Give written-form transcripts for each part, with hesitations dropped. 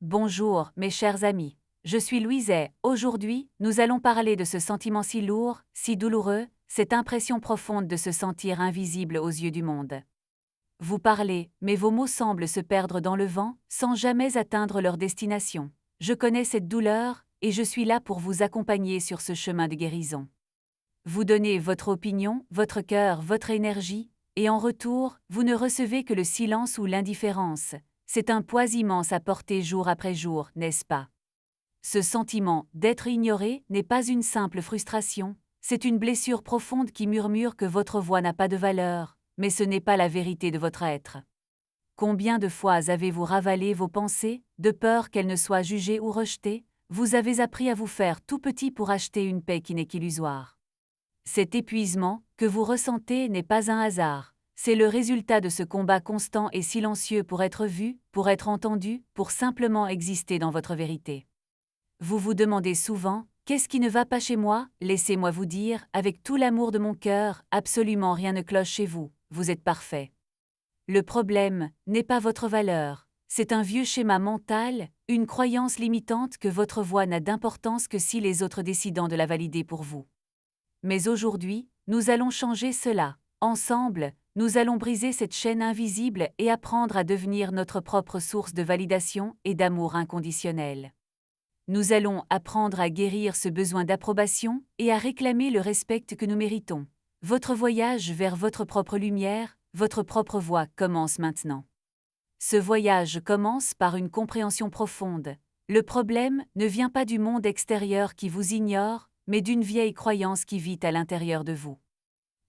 Bonjour, mes chers amis. Je suis Louise et, aujourd'hui, nous allons parler de ce sentiment si lourd, si douloureux, cette impression profonde de se sentir invisible aux yeux du monde. Vous parlez, mais vos mots semblent se perdre dans le vent, sans jamais atteindre leur destination. Je connais cette douleur, et je suis là pour vous accompagner sur ce chemin de guérison. Vous donnez votre opinion, votre cœur, votre énergie, et en retour, vous ne recevez que le silence ou l'indifférence. C'est un poids immense à porter jour après jour, n'est-ce pas? Ce sentiment d'être ignoré n'est pas une simple frustration, c'est une blessure profonde qui murmure que votre voix n'a pas de valeur, mais ce n'est pas la vérité de votre être. Combien de fois avez-vous ravalé vos pensées, de peur qu'elles ne soient jugées ou rejetées? Vous avez appris à vous faire tout petit pour acheter une paix qui n'est qu'illusoire. Cet épuisement que vous ressentez n'est pas un hasard. C'est le résultat de ce combat constant et silencieux pour être vu, pour être entendu, pour simplement exister dans votre vérité. Vous vous demandez souvent, qu'est-ce qui ne va pas chez moi? Laissez-moi vous dire, avec tout l'amour de mon cœur, absolument rien ne cloche chez vous, vous êtes parfait. Le problème n'est pas votre valeur, c'est un vieux schéma mental, une croyance limitante que votre voix n'a d'importance que si les autres décident de la valider pour vous. Mais aujourd'hui, nous allons changer cela. Ensemble, nous allons briser cette chaîne invisible et apprendre à devenir notre propre source de validation et d'amour inconditionnel. Nous allons apprendre à guérir ce besoin d'approbation et à réclamer le respect que nous méritons. Votre voyage vers votre propre lumière, votre propre voix commence maintenant. Ce voyage commence par une compréhension profonde. Le problème ne vient pas du monde extérieur qui vous ignore, mais d'une vieille croyance qui vit à l'intérieur de vous.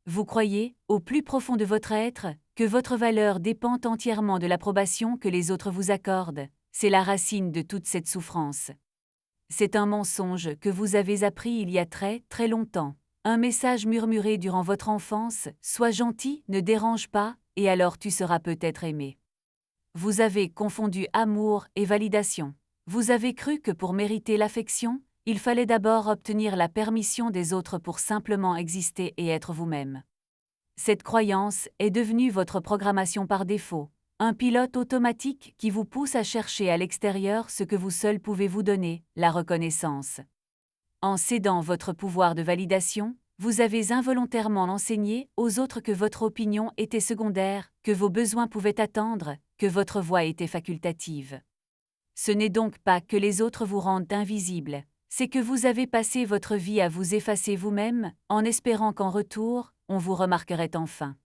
Vous croyez, au plus profond de votre être, que votre valeur dépend entièrement de l'approbation que les autres vous accordent. C'est la racine de toute cette souffrance. C'est un mensonge que vous avez appris il y a très, très longtemps. Un message murmuré durant votre enfance, « Sois gentil, ne dérange pas, et alors tu seras peut-être aimé ». Vous avez confondu amour et validation. Vous avez cru que pour mériter l'affection, il fallait d'abord obtenir la permission des autres pour simplement exister et être vous-même. Cette croyance est devenue votre programmation par défaut, un pilote automatique qui vous pousse à chercher à l'extérieur ce que vous seul pouvez vous donner, la reconnaissance. En cédant votre pouvoir de validation, vous avez involontairement enseigné aux autres que votre opinion était secondaire, que vos besoins pouvaient attendre, que votre voix était facultative. Ce n'est donc pas que les autres vous rendent invisible, c'est que vous avez passé votre vie à vous effacer vous-même, en espérant qu'en retour, on vous remarquerait enfin.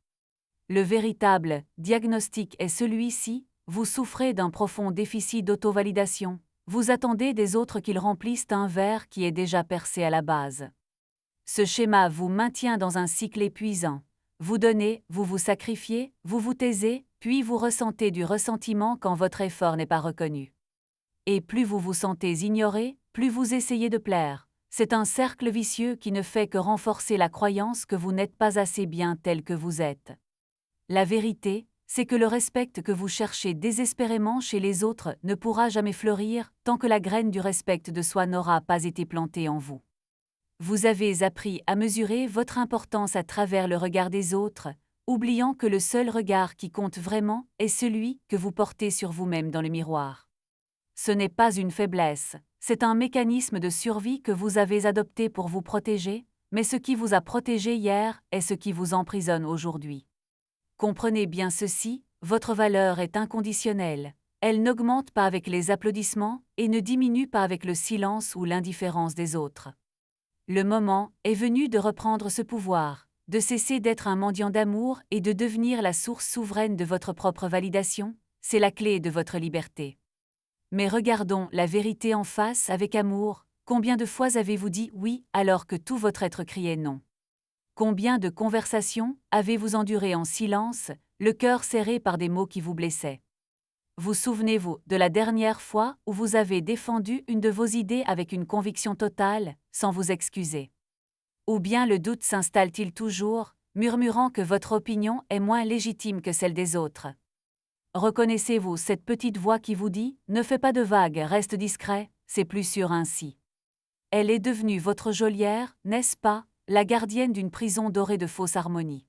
Le véritable diagnostic est celui-ci, vous souffrez d'un profond déficit d'auto-validation, vous attendez des autres qu'ils remplissent un verre qui est déjà percé à la base. Ce schéma vous maintient dans un cycle épuisant. Vous donnez, vous vous sacrifiez, vous vous taisez, puis vous ressentez du ressentiment quand votre effort n'est pas reconnu. Et plus vous vous sentez ignoré, plus vous essayez de plaire. C'est un cercle vicieux qui ne fait que renforcer la croyance que vous n'êtes pas assez bien tel que vous êtes. La vérité, c'est que le respect que vous cherchez désespérément chez les autres ne pourra jamais fleurir tant que la graine du respect de soi n'aura pas été plantée en vous. Vous avez appris à mesurer votre importance à travers le regard des autres, oubliant que le seul regard qui compte vraiment est celui que vous portez sur vous-même dans le miroir. Ce n'est pas une faiblesse, c'est un mécanisme de survie que vous avez adopté pour vous protéger, mais ce qui vous a protégé hier est ce qui vous emprisonne aujourd'hui. Comprenez bien ceci, votre valeur est inconditionnelle. Elle n'augmente pas avec les applaudissements et ne diminue pas avec le silence ou l'indifférence des autres. Le moment est venu de reprendre ce pouvoir, de cesser d'être un mendiant d'amour et de devenir la source souveraine de votre propre validation, c'est la clé de votre liberté. Mais regardons la vérité en face avec amour, combien de fois avez-vous dit oui alors que tout votre être criait non? Combien de conversations avez-vous endurées en silence, le cœur serré par des mots qui vous blessaient? Vous souvenez-vous de la dernière fois où vous avez défendu une de vos idées avec une conviction totale, sans vous excuser? Ou bien le doute s'installe-t-il toujours, murmurant que votre opinion est moins légitime que celle des autres? Reconnaissez-vous cette petite voix qui vous dit « Ne fais pas de vagues, reste discret, c'est plus sûr ainsi ». Elle est devenue votre geôlière, n'est-ce pas, la gardienne d'une prison dorée de fausse harmonie.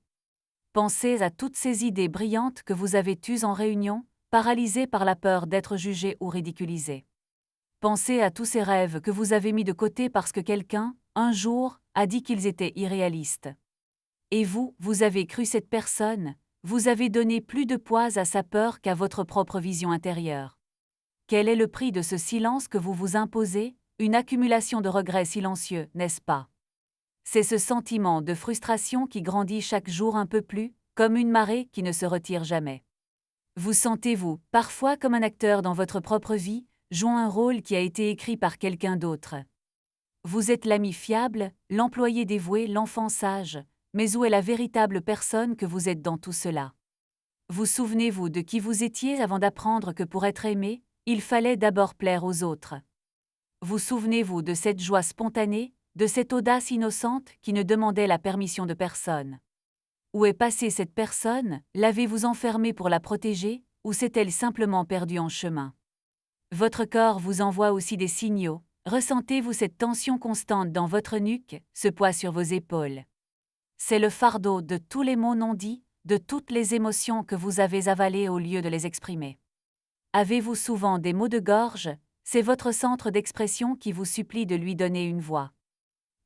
Pensez à toutes ces idées brillantes que vous avez eues en réunion, paralysées par la peur d'être jugé ou ridiculisé. Pensez à tous ces rêves que vous avez mis de côté parce que quelqu'un, un jour, a dit qu'ils étaient irréalistes. Et vous, vous avez cru cette personne, vous avez donné plus de poids à sa peur qu'à votre propre vision intérieure. Quel est le prix de ce silence que vous vous imposez? Une accumulation de regrets silencieux, n'est-ce pas? C'est ce sentiment de frustration qui grandit chaque jour un peu plus, comme une marée qui ne se retire jamais. Vous sentez-vous, parfois comme un acteur dans votre propre vie, jouant un rôle qui a été écrit par quelqu'un d'autre. Vous êtes l'ami fiable, l'employé dévoué, l'enfant sage, mais où est la véritable personne que vous êtes dans tout cela? Vous souvenez-vous de qui vous étiez avant d'apprendre que pour être aimé, il fallait d'abord plaire aux autres? Vous souvenez-vous de cette joie spontanée, de cette audace innocente qui ne demandait la permission de personne? Où est passée cette personne? L'avez-vous enfermée pour la protéger, ou s'est-elle simplement perdue en chemin? Votre corps vous envoie aussi des signaux. Ressentez-vous cette tension constante dans votre nuque, ce poids sur vos épaules? C'est le fardeau de tous les mots non dits, de toutes les émotions que vous avez avalées au lieu de les exprimer. Avez-vous souvent des maux de gorge? C'est votre centre d'expression qui vous supplie de lui donner une voix.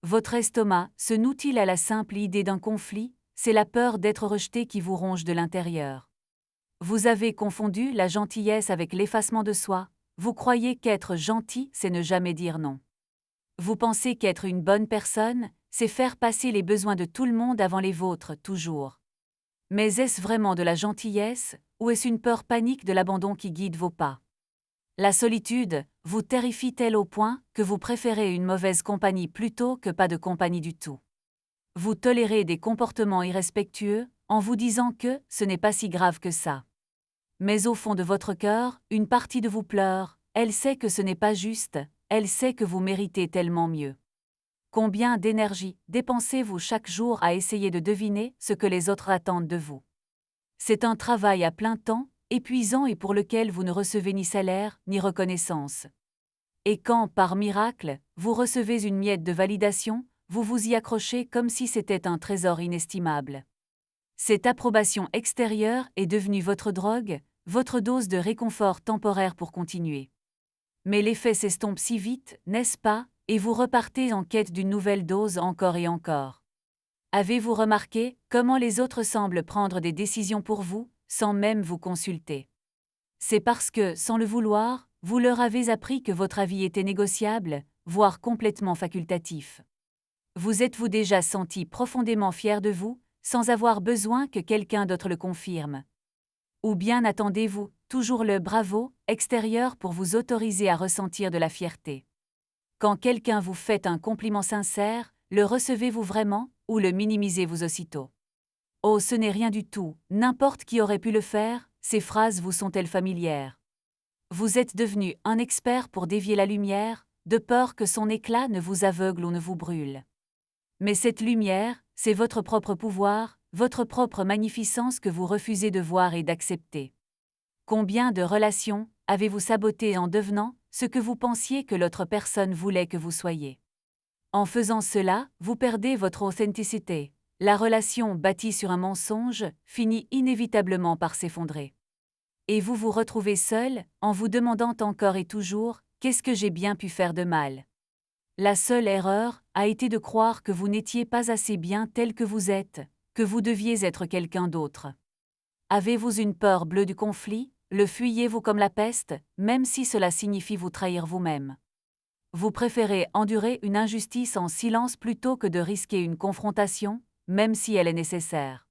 Votre estomac se noue-t-il à la simple idée d'un conflit? C'est la peur d'être rejeté qui vous ronge de l'intérieur. Vous avez confondu la gentillesse avec l'effacement de soi. Vous croyez qu'être gentil, c'est ne jamais dire non. Vous pensez qu'être une bonne personne, c'est faire passer les besoins de tout le monde avant les vôtres, toujours. Mais est-ce vraiment de la gentillesse, ou est-ce une peur panique de l'abandon qui guide vos pas? La solitude vous terrifie-t-elle au point que vous préférez une mauvaise compagnie plutôt que pas de compagnie du tout? Vous tolérez des comportements irrespectueux en vous disant que ce n'est pas si grave que ça. Mais au fond de votre cœur, une partie de vous pleure, elle sait que ce n'est pas juste, elle sait que vous méritez tellement mieux. Combien d'énergie dépensez-vous chaque jour à essayer de deviner ce que les autres attendent de vous? C'est un travail à plein temps, épuisant et pour lequel vous ne recevez ni salaire, ni reconnaissance. Et quand, par miracle, vous recevez une miette de validation, vous vous y accrochez comme si c'était un trésor inestimable. Cette approbation extérieure est devenue votre drogue, votre dose de réconfort temporaire pour continuer. Mais l'effet s'estompe si vite, n'est-ce pas, et vous repartez en quête d'une nouvelle dose encore et encore. Avez-vous remarqué comment les autres semblent prendre des décisions pour vous, sans même vous consulter? C'est parce que, sans le vouloir, vous leur avez appris que votre avis était négociable, voire complètement facultatif. Vous êtes-vous déjà senti profondément fier de vous, sans avoir besoin que quelqu'un d'autre le confirme? Ou bien attendez-vous toujours le bravo extérieur pour vous autoriser à ressentir de la fierté? Quand quelqu'un vous fait un compliment sincère, le recevez-vous vraiment, ou le minimisez-vous aussitôt? Oh, ce n'est rien du tout, n'importe qui aurait pu le faire, ces phrases vous sont-elles familières? Vous êtes devenu un expert pour dévier la lumière, de peur que son éclat ne vous aveugle ou ne vous brûle. Mais cette lumière, c'est votre propre pouvoir, votre propre magnificence que vous refusez de voir et d'accepter. Combien de relations avez-vous sabotées en devenant ce que vous pensiez que l'autre personne voulait que vous soyez? En faisant cela, vous perdez votre authenticité. La relation bâtie sur un mensonge finit inévitablement par s'effondrer. Et vous vous retrouvez seul, en vous demandant encore et toujours « Qu'est-ce que j'ai bien pu faire de mal ?» La seule erreur a été de croire que vous n'étiez pas assez bien tel que vous êtes, que vous deviez être quelqu'un d'autre. Avez-vous une peur bleue du conflit? Le fuyez-vous comme la peste, même si cela signifie vous trahir vous-même? Vous préférez endurer une injustice en silence plutôt que de risquer une confrontation, même si elle est nécessaire.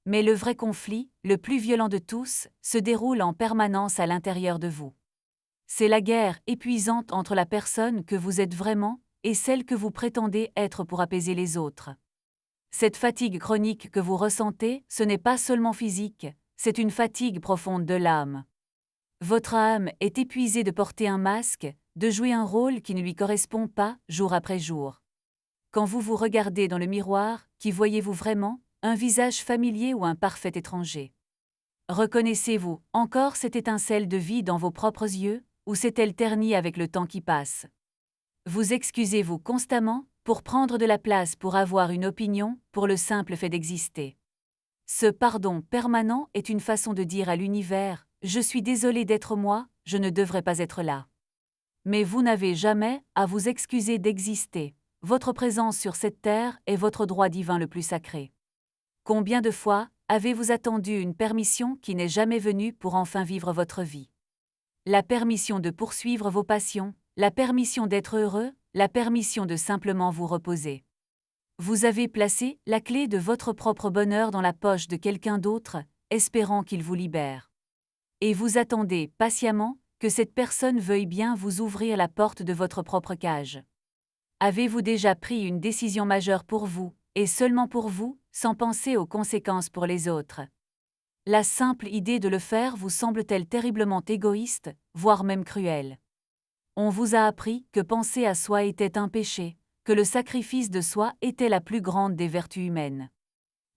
Mais le vrai conflit, le plus violent de tous, se déroule en permanence à l'intérieur de vous. C'est la guerre épuisante entre la personne que vous êtes vraiment et celle que vous prétendez être pour apaiser les autres. Cette fatigue chronique que vous ressentez, ce n'est pas seulement physique, c'est une fatigue profonde de l'âme. Votre âme est épuisée de porter un masque, de jouer un rôle qui ne lui correspond pas, jour après jour. Quand vous vous regardez dans le miroir, qui voyez-vous vraiment, un visage familier ou un parfait étranger? Reconnaissez-vous encore cette étincelle de vie dans vos propres yeux, ou s'est-elle ternie avec le temps qui passe? Vous excusez-vous constamment pour prendre de la place pour avoir une opinion, pour le simple fait d'exister. Ce pardon permanent est une façon de dire à l'univers « Je suis désolé d'être moi, je ne devrais pas être là ». Mais vous n'avez jamais à vous excuser d'exister. Votre présence sur cette terre est votre droit divin le plus sacré. Combien de fois avez-vous attendu une permission qui n'est jamais venue pour enfin vivre votre vie? La permission de poursuivre vos passions, la permission d'être heureux, la permission de simplement vous reposer. Vous avez placé la clé de votre propre bonheur dans la poche de quelqu'un d'autre, espérant qu'il vous libère. Et vous attendez patiemment que cette personne veuille bien vous ouvrir la porte de votre propre cage. Avez-vous déjà pris une décision majeure pour vous, et seulement pour vous, sans penser aux conséquences pour les autres? La simple idée de le faire vous semble-t-elle terriblement égoïste, voire même cruelle? On vous a appris que penser à soi était un péché, que le sacrifice de soi était la plus grande des vertus humaines.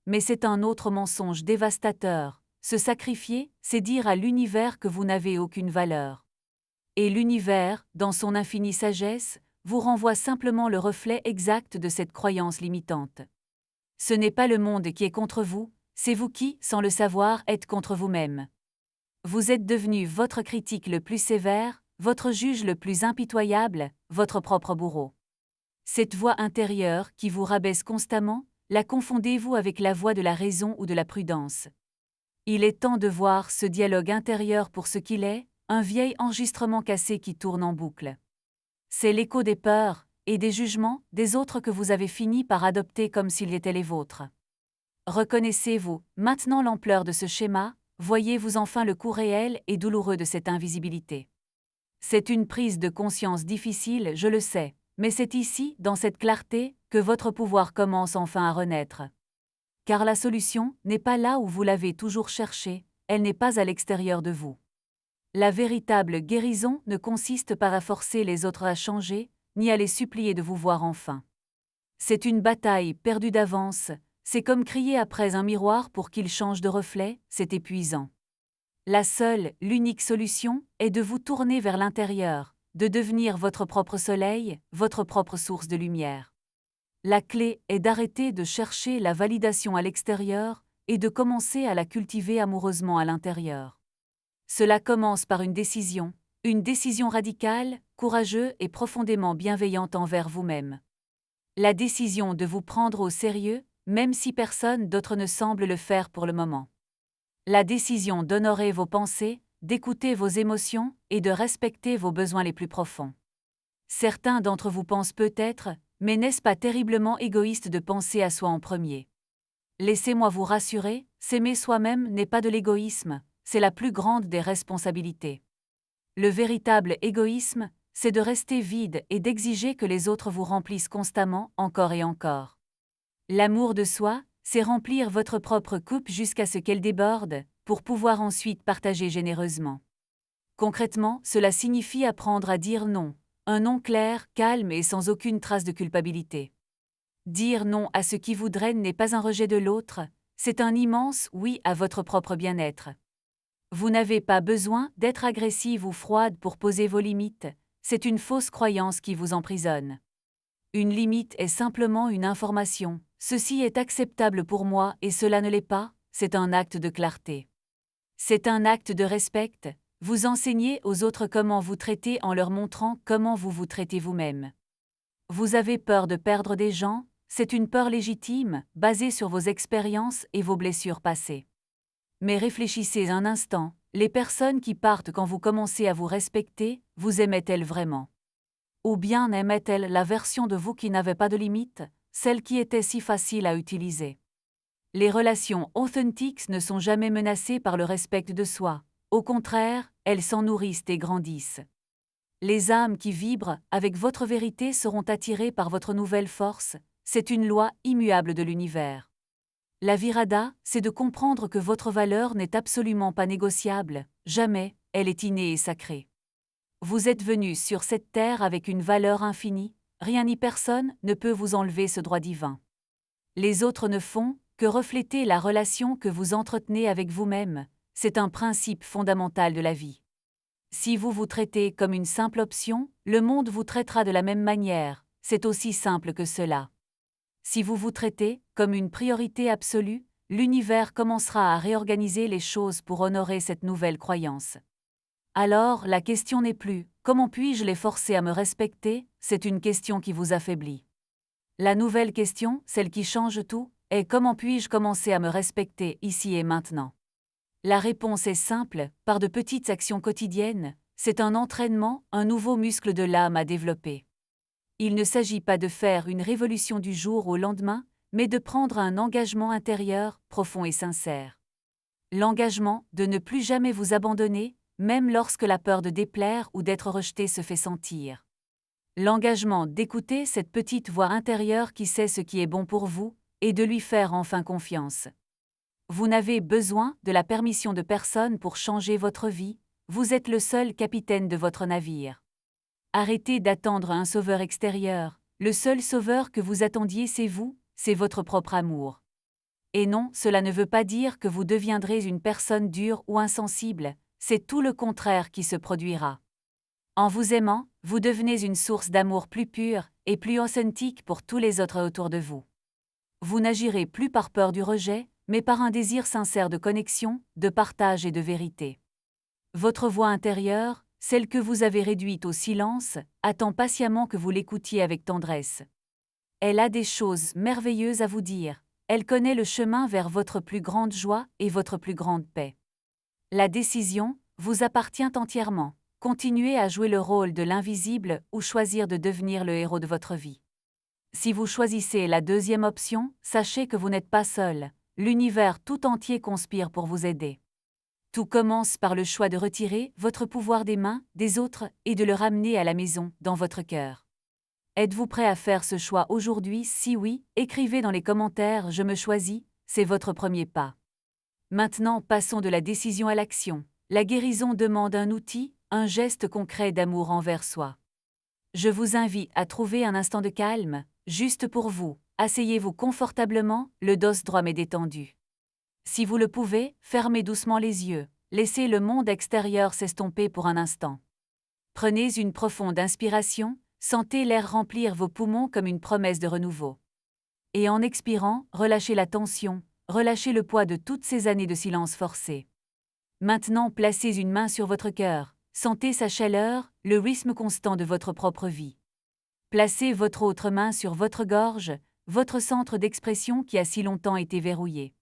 Mais c'est un autre mensonge dévastateur. Se sacrifier, c'est dire à l'univers que vous n'avez aucune valeur. Et l'univers, dans son infinie sagesse, vous renvoie simplement le reflet exact de cette croyance limitante. Ce n'est pas le monde qui est contre vous, c'est vous qui, sans le savoir, êtes contre vous-même. Vous êtes devenu votre critique le plus sévère, votre juge le plus impitoyable, votre propre bourreau. Cette voix intérieure qui vous rabaisse constamment, la confondez-vous avec la voix de la raison ou de la prudence? Il est temps de voir ce dialogue intérieur pour ce qu'il est, un vieil enregistrement cassé qui tourne en boucle. C'est l'écho des peurs et des jugements des autres que vous avez fini par adopter comme s'ils étaient les vôtres. Reconnaissez-vous maintenant l'ampleur de ce schéma, voyez-vous enfin le coût réel et douloureux de cette invisibilité. C'est une prise de conscience difficile, je le sais, mais c'est ici, dans cette clarté, que votre pouvoir commence enfin à renaître. Car la solution n'est pas là où vous l'avez toujours cherchée, elle n'est pas à l'extérieur de vous. La véritable guérison ne consiste pas à forcer les autres à changer, ni à les supplier de vous voir enfin. C'est une bataille perdue d'avance, c'est comme crier après un miroir pour qu'il change de reflet, c'est épuisant. La seule, l'unique solution est de vous tourner vers l'intérieur, de devenir votre propre soleil, votre propre source de lumière. La clé est d'arrêter de chercher la validation à l'extérieur et de commencer à la cultiver amoureusement à l'intérieur. Cela commence par une décision radicale, courageuse et profondément bienveillante envers vous-même. La décision de vous prendre au sérieux, même si personne d'autre ne semble le faire pour le moment. La décision d'honorer vos pensées, d'écouter vos émotions et de respecter vos besoins les plus profonds. Certains d'entre vous pensent peut-être, mais n'est-ce pas terriblement égoïste de penser à soi en premier? Laissez-moi vous rassurer, s'aimer soi-même n'est pas de l'égoïsme, c'est la plus grande des responsabilités. Le véritable égoïsme, c'est de rester vide et d'exiger que les autres vous remplissent constamment, encore et encore. L'amour de soi, c'est remplir votre propre coupe jusqu'à ce qu'elle déborde, pour pouvoir ensuite partager généreusement. Concrètement, cela signifie apprendre à dire non, un non clair, calme et sans aucune trace de culpabilité. Dire non à ce qui vous draine n'est pas un rejet de l'autre, c'est un immense oui à votre propre bien-être. Vous n'avez pas besoin d'être agressive ou froide pour poser vos limites, c'est une fausse croyance qui vous emprisonne. Une limite est simplement une information, ceci est acceptable pour moi et cela ne l'est pas, c'est un acte de clarté. C'est un acte de respect, vous enseignez aux autres comment vous traiter en leur montrant comment vous vous traitez vous-même. Vous avez peur de perdre des gens, c'est une peur légitime, basée sur vos expériences et vos blessures passées. Mais réfléchissez un instant, les personnes qui partent quand vous commencez à vous respecter, vous aimaient-elles vraiment? Ou bien aimaient-elles la version de vous qui n'avait pas de limite, celle qui était si facile à utiliser? Les relations authentiques ne sont jamais menacées par le respect de soi, au contraire, elles s'en nourrissent et grandissent. Les âmes qui vibrent avec votre vérité seront attirées par votre nouvelle force, c'est une loi immuable de l'univers. La virada, c'est de comprendre que votre valeur n'est absolument pas négociable, jamais, elle est innée et sacrée. Vous êtes venu sur cette terre avec une valeur infinie, rien ni personne ne peut vous enlever ce droit divin. Les autres ne font que refléter la relation que vous entretenez avec vous-même, c'est un principe fondamental de la vie. Si vous vous traitez comme une simple option, le monde vous traitera de la même manière, c'est aussi simple que cela. Si vous vous traitez comme une priorité absolue, l'univers commencera à réorganiser les choses pour honorer cette nouvelle croyance. Alors, la question n'est plus « Comment puis-je les forcer à me respecter? C'est une question qui vous affaiblit. La nouvelle question, celle qui change tout, est comment puis-je commencer à me respecter ici et maintenant? La réponse est simple, par de petites actions quotidiennes, c'est un entraînement, un nouveau muscle de l'âme à développer. Il ne s'agit pas de faire une révolution du jour au lendemain, mais de prendre un engagement intérieur, profond et sincère. L'engagement de ne plus jamais vous abandonner, même lorsque la peur de déplaire ou d'être rejeté se fait sentir. L'engagement d'écouter cette petite voix intérieure qui sait ce qui est bon pour vous, et de lui faire enfin confiance. Vous n'avez besoin de la permission de personne pour changer votre vie, vous êtes le seul capitaine de votre navire. Arrêtez d'attendre un sauveur extérieur, le seul sauveur que vous attendiez c'est vous, c'est votre propre amour. Et non, cela ne veut pas dire que vous deviendrez une personne dure ou insensible, c'est tout le contraire qui se produira. En vous aimant, vous devenez une source d'amour plus pure et plus authentique pour tous les autres autour de vous. Vous n'agirez plus par peur du rejet, mais par un désir sincère de connexion, de partage et de vérité. Votre voix intérieure, celle que vous avez réduite au silence, attend patiemment que vous l'écoutiez avec tendresse. Elle a des choses merveilleuses à vous dire, elle connaît le chemin vers votre plus grande joie et votre plus grande paix. La décision vous appartient entièrement. Continuez à jouer le rôle de l'invisible ou choisir de devenir le héros de votre vie. Si vous choisissez la deuxième option, sachez que vous n'êtes pas seul, l'univers tout entier conspire pour vous aider. Tout commence par le choix de retirer votre pouvoir des mains des autres et de le ramener à la maison, dans votre cœur. Êtes-vous prêt à faire ce choix aujourd'hui? Si oui, écrivez dans les commentaires « Je me choisis », c'est votre premier pas. Maintenant, passons de la décision à l'action. La guérison demande un outil, un geste concret d'amour envers soi. Je vous invite à trouver un instant de calme, juste pour vous. Asseyez-vous confortablement, le dos droit mais détendu. Si vous le pouvez, fermez doucement les yeux. Laissez le monde extérieur s'estomper pour un instant. Prenez une profonde inspiration, sentez l'air remplir vos poumons comme une promesse de renouveau. Et en expirant, relâchez la tension, relâchez le poids de toutes ces années de silence forcé. Maintenant, placez une main sur votre cœur. Sentez sa chaleur, le rythme constant de votre propre vie. Placez votre autre main sur votre gorge, votre centre d'expression qui a si longtemps été verrouillé.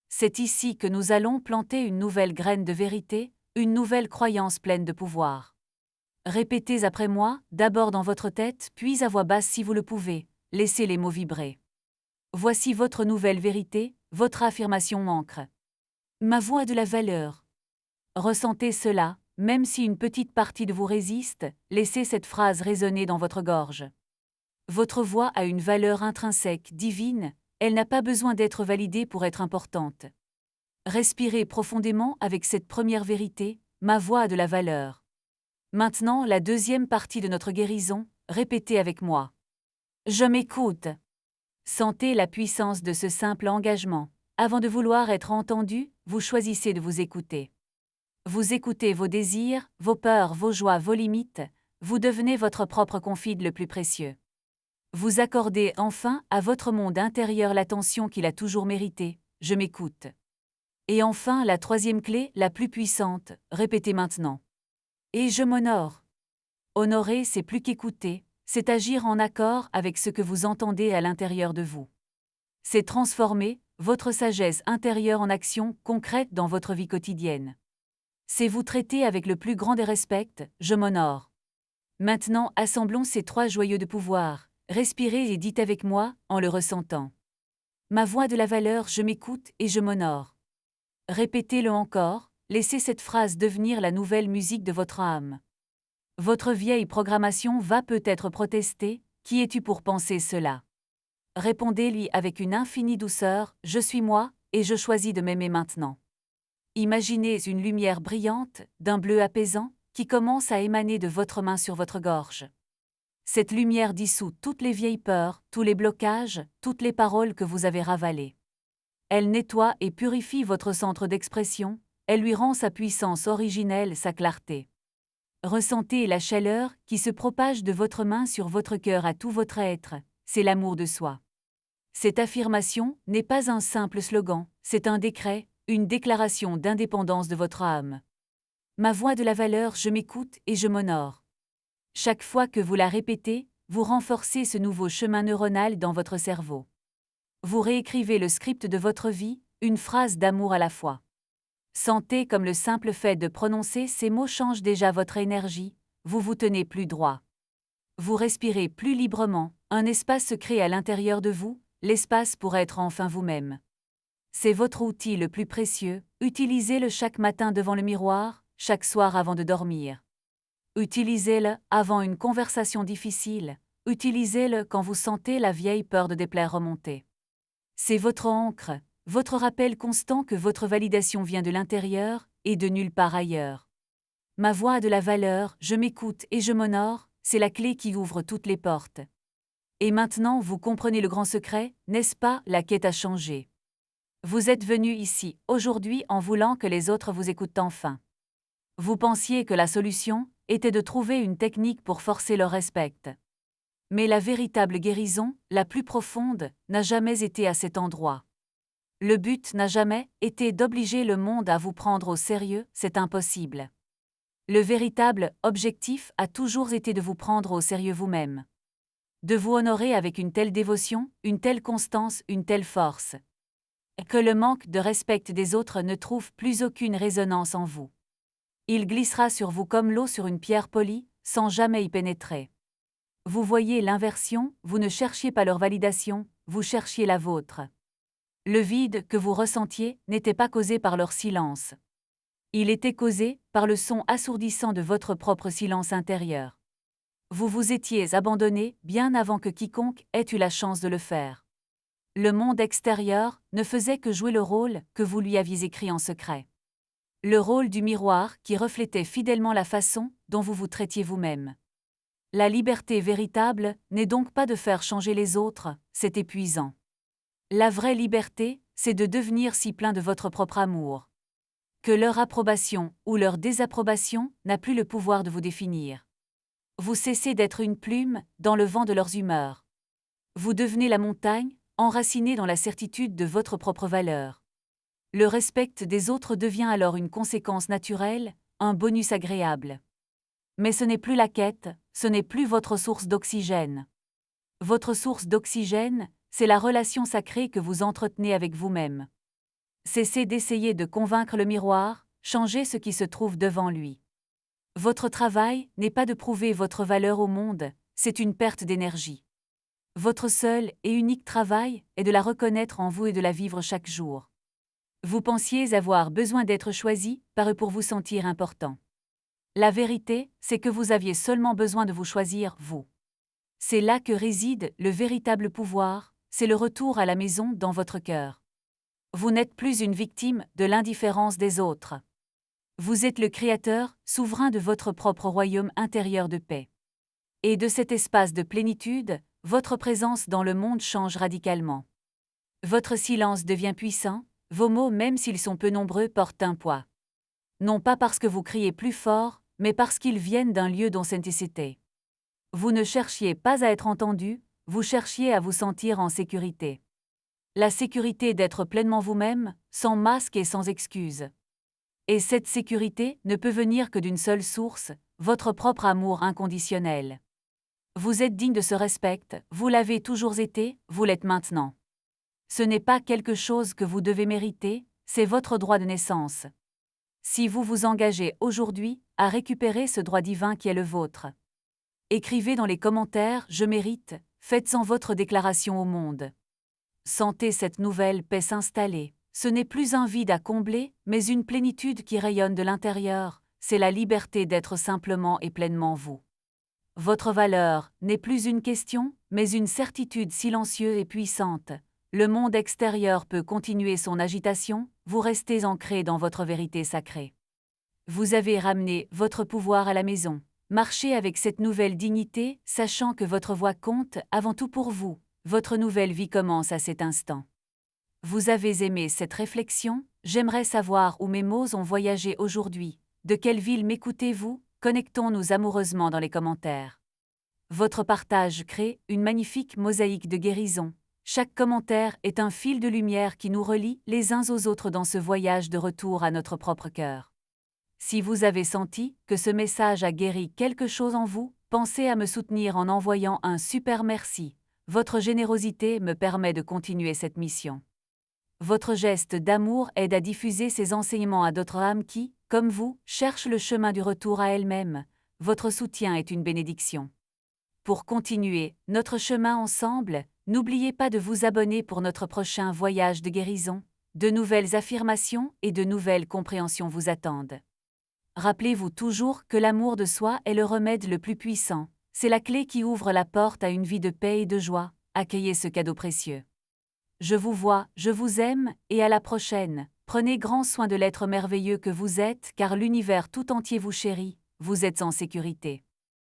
C'est ici que nous allons planter une nouvelle graine de vérité, une nouvelle croyance pleine de pouvoir. Répétez après moi, d'abord dans votre tête, puis à voix basse si vous le pouvez, laissez les mots vibrer. Voici votre nouvelle vérité, votre affirmation ancre. Ma voix a de la valeur. Ressentez cela. Même si une petite partie de vous résiste, laissez cette phrase résonner dans votre gorge. Votre voix a une valeur intrinsèque, divine, elle n'a pas besoin d'être validée pour être importante. Respirez profondément avec cette première vérité, ma voix a de la valeur. Maintenant, la deuxième partie de notre guérison, répétez avec moi. Je m'écoute. Sentez la puissance de ce simple engagement. Avant de vouloir être entendu, vous choisissez de vous écouter. Vous écoutez vos désirs, vos peurs, vos joies, vos limites, vous devenez votre propre confide le plus précieux. Vous accordez enfin à votre monde intérieur l'attention qu'il a toujours méritée, je m'écoute. Et enfin, la troisième clé, la plus puissante, répétez maintenant. Et je m'honore. Honorer, c'est plus qu'écouter, c'est agir en accord avec ce que vous entendez à l'intérieur de vous. C'est transformer votre sagesse intérieure en action concrète dans votre vie quotidienne. C'est vous traiter avec le plus grand des respects, je m'honore. Maintenant, assemblons ces trois joyeux de pouvoir. Respirez et dites avec moi, en le ressentant. Ma voix de la valeur, je m'écoute et je m'honore. Répétez-le encore, laissez cette phrase devenir la nouvelle musique de votre âme. Votre vieille programmation va peut-être protester, qui es-tu pour penser cela? Répondez-lui avec une infinie douceur, je suis moi, et je choisis de m'aimer maintenant. Imaginez une lumière brillante, d'un bleu apaisant, qui commence à émaner de votre main sur votre gorge. Cette lumière dissout toutes les vieilles peurs, tous les blocages, toutes les paroles que vous avez ravalées. Elle nettoie et purifie votre centre d'expression, elle lui rend sa puissance originelle, sa clarté. Ressentez la chaleur qui se propage de votre main sur votre cœur à tout votre être, c'est l'amour de soi. Cette affirmation n'est pas un simple slogan, c'est un décret, une déclaration d'indépendance de votre âme. Ma voix de la valeur, je m'écoute et je m'honore. Chaque fois que vous la répétez, vous renforcez ce nouveau chemin neuronal dans votre cerveau. Vous réécrivez le script de votre vie, une phrase d'amour à la fois. Sentez comme le simple fait de prononcer ces mots change déjà votre énergie, vous vous tenez plus droit. Vous respirez plus librement, un espace se crée à l'intérieur de vous, l'espace pour être enfin vous-même. C'est votre outil le plus précieux, utilisez-le chaque matin devant le miroir, chaque soir avant de dormir. Utilisez-le avant une conversation difficile, utilisez-le quand vous sentez la vieille peur de déplaire remonter. C'est votre ancre, votre rappel constant que votre validation vient de l'intérieur et de nulle part ailleurs. Ma voix a de la valeur, je m'écoute et je m'honore, c'est la clé qui ouvre toutes les portes. Et maintenant vous comprenez le grand secret, n'est-ce pas, la quête a changé. Vous êtes venu ici, aujourd'hui, en voulant que les autres vous écoutent enfin. Vous pensiez que la solution était de trouver une technique pour forcer leur respect. Mais la véritable guérison, la plus profonde, n'a jamais été à cet endroit. Le but n'a jamais été d'obliger le monde à vous prendre au sérieux, c'est impossible. Le véritable objectif a toujours été de vous prendre au sérieux vous-même. De vous honorer avec une telle dévotion, une telle constance, une telle force. Que le manque de respect des autres ne trouve plus aucune résonance en vous. Il glissera sur vous comme l'eau sur une pierre polie, sans jamais y pénétrer. Vous voyez l'inversion, vous ne cherchiez pas leur validation, vous cherchiez la vôtre. Le vide que vous ressentiez n'était pas causé par leur silence. Il était causé par le son assourdissant de votre propre silence intérieur. Vous vous étiez abandonné bien avant que quiconque ait eu la chance de le faire. Le monde extérieur ne faisait que jouer le rôle que vous lui aviez écrit en secret. Le rôle du miroir qui reflétait fidèlement la façon dont vous vous traitiez vous-même. La liberté véritable n'est donc pas de faire changer les autres, c'est épuisant. La vraie liberté, c'est de devenir si plein de votre propre amour que leur approbation ou leur désapprobation n'a plus le pouvoir de vous définir. Vous cessez d'être une plume dans le vent de leurs humeurs. Vous devenez la montagne, enracinée dans la certitude de votre propre valeur. Le respect des autres devient alors une conséquence naturelle, un bonus agréable. Mais ce n'est plus la quête, ce n'est plus votre source d'oxygène. Votre source d'oxygène, c'est la relation sacrée que vous entretenez avec vous-même. Cessez d'essayer de convaincre le miroir, changez ce qui se trouve devant lui. Votre travail n'est pas de prouver votre valeur au monde, c'est une perte d'énergie. Votre seul et unique travail est de la reconnaître en vous et de la vivre chaque jour. Vous pensiez avoir besoin d'être choisi par eux pour vous sentir important. La vérité, c'est que vous aviez seulement besoin de vous choisir, vous. C'est là que réside le véritable pouvoir, c'est le retour à la maison dans votre cœur. Vous n'êtes plus une victime de l'indifférence des autres. Vous êtes le créateur, souverain de votre propre royaume intérieur de paix. Et de cet espace de plénitude, votre présence dans le monde change radicalement. Votre silence devient puissant, vos mots, même s'ils sont peu nombreux, portent un poids. Non pas parce que vous criez plus fort, mais parce qu'ils viennent d'un lieu d'authenticité. Vous ne cherchiez pas à être entendu, vous cherchiez à vous sentir en sécurité. La sécurité d'être pleinement vous-même, sans masque et sans excuse. Et cette sécurité ne peut venir que d'une seule source, votre propre amour inconditionnel. Vous êtes digne de ce respect, vous l'avez toujours été, vous l'êtes maintenant. Ce n'est pas quelque chose que vous devez mériter, c'est votre droit de naissance. Si vous vous engagez aujourd'hui à récupérer ce droit divin qui est le vôtre. Écrivez dans les commentaires « Je mérite », faites-en votre déclaration au monde. Sentez cette nouvelle paix s'installer. Ce n'est plus un vide à combler, mais une plénitude qui rayonne de l'intérieur, c'est la liberté d'être simplement et pleinement vous. Votre valeur n'est plus une question, mais une certitude silencieuse et puissante. Le monde extérieur peut continuer son agitation, vous restez ancré dans votre vérité sacrée. Vous avez ramené votre pouvoir à la maison. Marchez avec cette nouvelle dignité, sachant que votre voix compte avant tout pour vous. Votre nouvelle vie commence à cet instant. Vous avez aimé cette réflexion? J'aimerais savoir où mes mots ont voyagé aujourd'hui. De quelle ville m'écoutez-vous? Connectons-nous amoureusement dans les commentaires. Votre partage crée une magnifique mosaïque de guérison. Chaque commentaire est un fil de lumière qui nous relie les uns aux autres dans ce voyage de retour à notre propre cœur. Si vous avez senti que ce message a guéri quelque chose en vous, pensez à me soutenir en envoyant un super merci. Votre générosité me permet de continuer cette mission. Votre geste d'amour aide à diffuser ces enseignements à d'autres âmes qui, comme vous, cherchent le chemin du retour à elles-mêmes. Votre soutien est une bénédiction. Pour continuer notre chemin ensemble, n'oubliez pas de vous abonner pour notre prochain voyage de guérison. De nouvelles affirmations et de nouvelles compréhensions vous attendent. Rappelez-vous toujours que l'amour de soi est le remède le plus puissant. C'est la clé qui ouvre la porte à une vie de paix et de joie. Accueillez ce cadeau précieux. Je vous vois, je vous aime, et à la prochaine. Prenez grand soin de l'être merveilleux que vous êtes, car l'univers tout entier vous chérit. Vous êtes en sécurité.